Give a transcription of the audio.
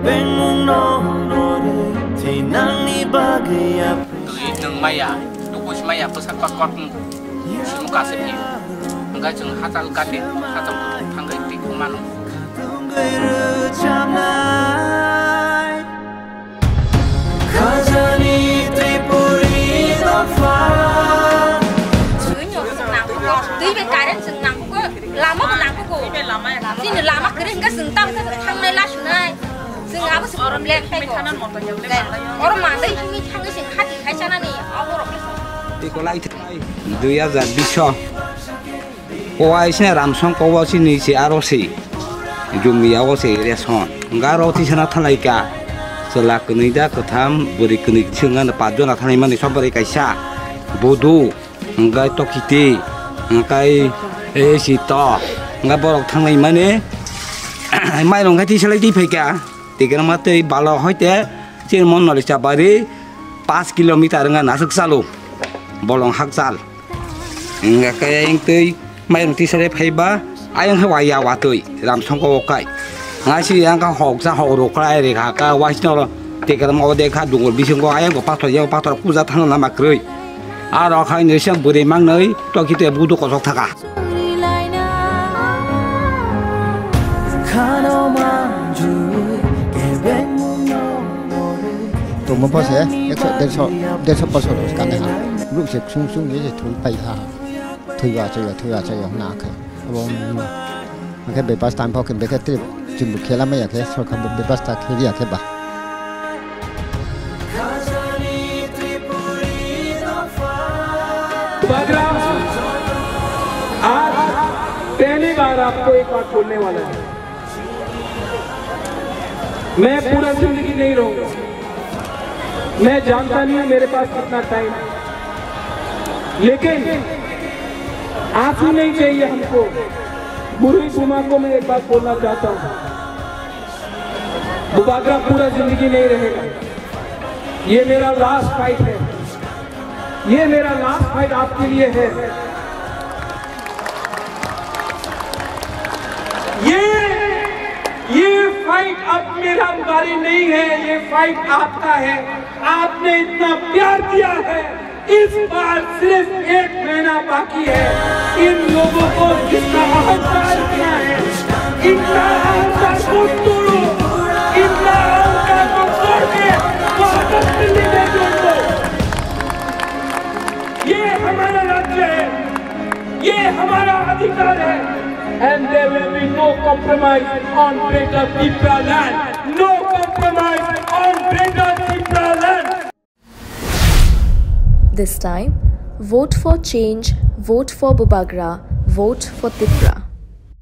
Nang maya, dukus maya pesak pakot semuka sepi. Enggak jeng hatal kade, hatal kutu tangga di kumanu. Lama menang aku. Sini lama kering ke sentam ke thang này là xuống này. Sing apa sih orang lihat kayak orang mana ini thang sing hati kayak sana nih. Orang Di kolai thay 2020. Kawai sini ramsong kawai sini si arosi. Jumi arosi reson. Enggak roti sana thalai ka. Setelah kenida ketam beri kenik cengan pajon thalai mani sobari kaisa. Bodu enggak tokiti. Enggak si to nggak boleh thang mana mai long cái selai di peka tiga mati bala hoite ciri mon nol cabari 5 kilometer dengan nasuk salu bolong hak sal nggak kayak yang tu mai long selai peba ayang hawaya watui ram songko kai ngasih yang kau hok sa hok rokai reka kau wasno tiga mau dekha dungul bising kau ayang kau pastor puja thang nama kerui arah kau ini siang beri mang nai to kita butuh kosok thaka tụi mình bao giờ để cho bao giờ được cái này hả lúc sẽ sung như thế thôi bay ha thôi vào chơi không nạc rồi mà cái bê bát tan bao cái bê cái tiếp chừng một khi làm mấy cái sau khi bê bát tan khi đi cái bà आज पहली बार आपको एक बात बोलने वाला है मैं पूरा जिंदगी नहीं रहूंगा मैं जानता नहीं हूं मेरे पास कितना टाइम है लेकिन आंसू नहीं चाहिए हमको बुरी बुमा को मैं एक बात बोलना चाहता हूं बुबागरा पूरा जिंदगी नहीं रहेगा ये मेरा लास्ट फाइट है ये मेरा लास्ट फाइट आपके लिए है ये फाइट अब मेरा बारी नहीं है ये फाइट आपका है आपने इतना प्यार दिया है इस बार सिर्फ 1 महीना बाकी है इन लोगों को जितना अहंकार किया है इतना अहंकार को तोड़ो इतना अहंकार को तोड़ के वापस दिल्ली में जोड़ दो ये हमारा राज्य है ये हमारा अधिकार है and there will be no compromise on Greater Tripura land. No compromise on Greater Tripura land. This time, vote for change, vote for Bubagra, vote for Tripura.